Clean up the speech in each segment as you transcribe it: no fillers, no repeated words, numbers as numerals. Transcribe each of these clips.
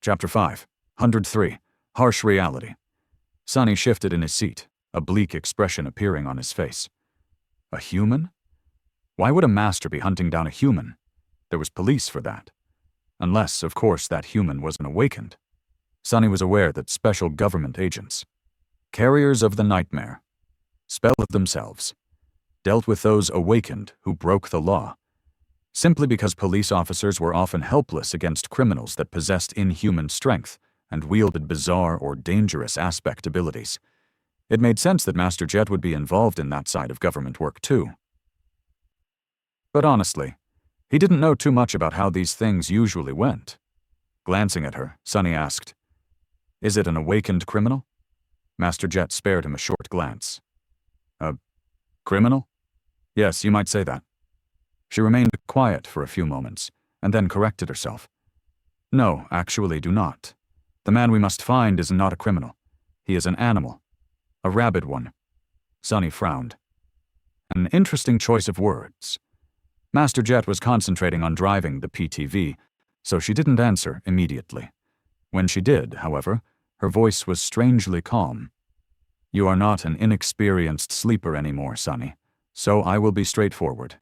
Chapter 5, 103, Harsh Reality. Sonny shifted in his seat, a bleak expression appearing on his face. A human? Why would a master be hunting down a human? There was police for that. Unless, of course, that human was an awakened. Sonny was aware that special government agents, carriers of the nightmare, spell of themselves, dealt with those awakened who broke the law, simply because police officers were often helpless against criminals that possessed inhuman strength and wielded bizarre or dangerous aspect abilities. It made sense that Master Jet would be involved in that side of government work too. But honestly, he didn't know too much about how these things usually went. Glancing at her, Sonny asked, "Is it an awakened criminal?" Master Jet spared him a short glance. "A criminal? Yes, you might say that." She remained quiet for a few moments, and then corrected herself. "No, actually do not. The man we must find is not a criminal. He is an animal. A rabid one." Sonny frowned. An interesting choice of words. Master Jet was concentrating on driving the PTV, so she didn't answer immediately. When she did, however, her voice was strangely calm. "You are not an inexperienced sleeper anymore, Sonny, so I will be straightforward.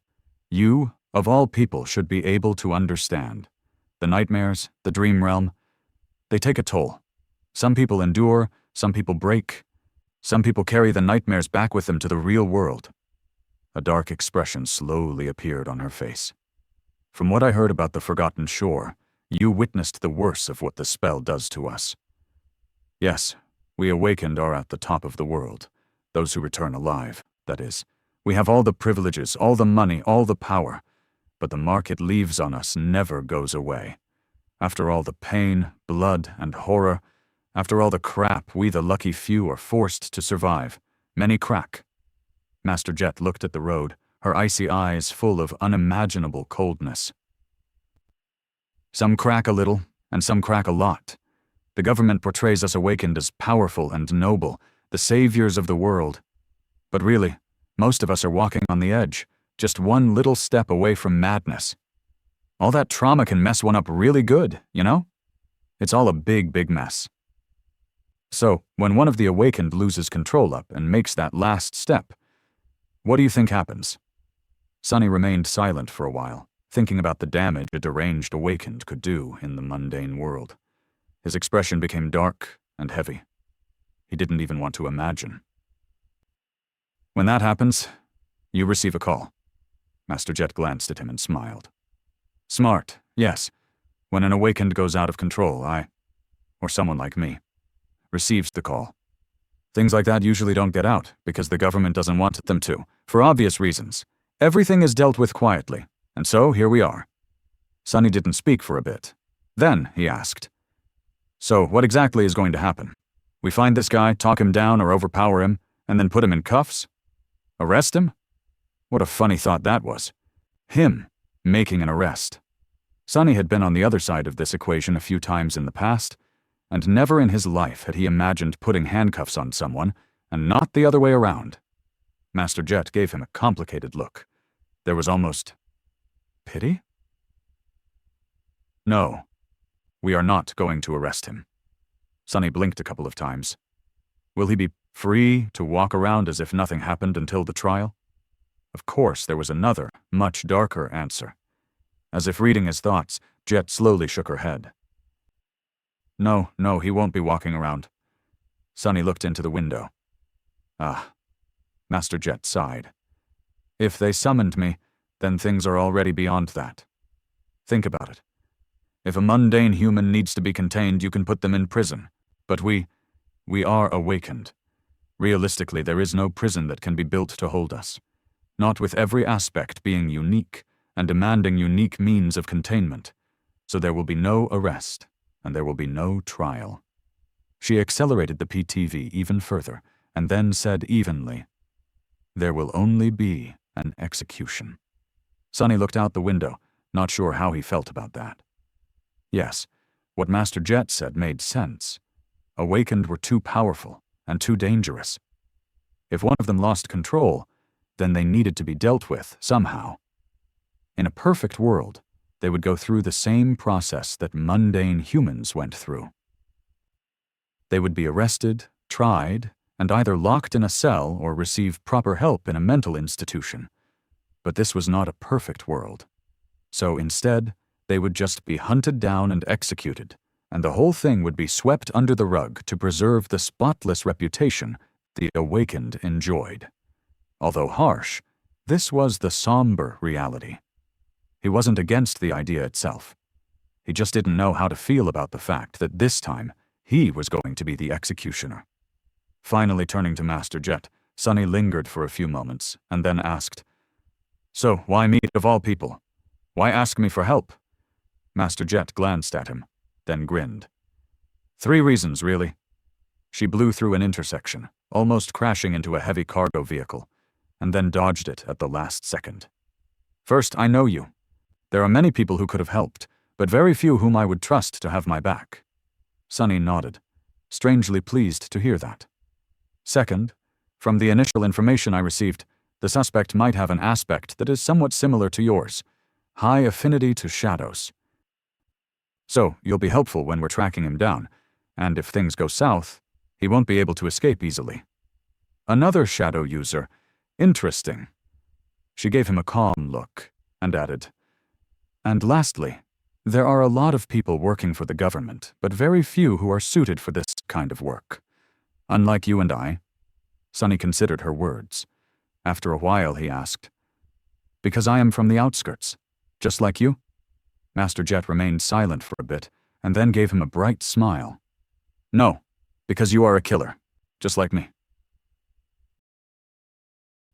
You, of all people, should be able to understand. The nightmares, the dream realm, they take a toll. Some people endure, some people break. Some people carry the nightmares back with them to the real world." A dark expression slowly appeared on her face. "From what I heard about the Forgotten Shore, you witnessed the worst of what the spell does to us. Yes, we awakened are at the top of the world. Those who return alive, that is. We have all the privileges, all the money, all the power. But the mark it leaves on us never goes away. After all the pain, blood, and horror, after all the crap we the lucky few are forced to survive, many crack." Master Jet looked at the road, her icy eyes full of unimaginable coldness. "Some crack a little, and some crack a lot. The government portrays us awakened as powerful and noble, the saviors of the world. But really, most of us are walking on the edge, just one little step away from madness. All that trauma can mess one up really good, you know? It's all a big, big mess. So, when one of the awakened loses control up and makes that last step, what do you think happens?" Sonny remained silent for a while, thinking about the damage a deranged awakened could do in the mundane world. His expression became dark and heavy. He didn't even want to imagine. "When that happens, you receive a call." Master Jet glanced at him and smiled. "Smart, yes. When an awakened goes out of control, or someone like me, receives the call. Things like that usually don't get out, because the government doesn't want them to, for obvious reasons. Everything is dealt with quietly, and so here we are." Sonny didn't speak for a bit. Then he asked, "So what exactly is going to happen? We find this guy, talk him down or overpower him, and then put him in cuffs? Arrest him?" What a funny thought that was. Him making an arrest. Sonny had been on the other side of this equation a few times in the past, and never in his life had he imagined putting handcuffs on someone, and not the other way around. Master Jet gave him a complicated look. There was almost pity? "No, we are not going to arrest him." Sonny blinked a couple of times. "Will he be free to walk around as if nothing happened until the trial?" Of course, there was another, much darker answer. As if reading his thoughts, Jet slowly shook her head. No, he won't be walking around." Sonny looked into the window. "Ah." Master Jet sighed. "If they summoned me, then things are already beyond that. Think about it. If a mundane human needs to be contained, you can put them in prison. But we are awakened. Realistically, there is no prison that can be built to hold us. Not with every aspect being unique and demanding unique means of containment. So there will be no arrest, and there will be no trial." She accelerated the PTV even further, and then said evenly, "There will only be an execution." Sonny looked out the window, not sure how he felt about that. Yes, what Master Jet said made sense. Awakened were too powerful and too dangerous. If one of them lost control, then they needed to be dealt with somehow. In a perfect world, they would go through the same process that mundane humans went through. They would be arrested, tried, and either locked in a cell or receive proper help in a mental institution. But this was not a perfect world. So instead, they would just be hunted down and executed, and the whole thing would be swept under the rug to preserve the spotless reputation the Awakened enjoyed. Although harsh, this was the somber reality. He wasn't against the idea itself. He just didn't know how to feel about the fact that this time he was going to be the executioner. Finally turning to Master Jet, Sunny lingered for a few moments and then asked, "So, why me of all people? Why ask me for help?" Master Jet glanced at him, then grinned. "3 reasons, really." She blew through an intersection, almost crashing into a heavy cargo vehicle, and then dodged it at the last second. "First, I know you. There are many people who could have helped, but very few whom I would trust to have my back." Sunny nodded, strangely pleased to hear that. "Second, from the initial information I received, the suspect might have an aspect that is somewhat similar to yours, high affinity to shadows. So, you'll be helpful when we're tracking him down, and if things go south, he won't be able to escape easily. Another shadow user. Interesting." She gave him a calm look and added, "And lastly, there are a lot of people working for the government, but very few who are suited for this kind of work. Unlike you and I." Sunny considered her words. After a while, he asked, "Because I am from the outskirts, just like you?" Master Jet remained silent for a bit, and then gave him a bright smile. "No, because you are a killer, just like me."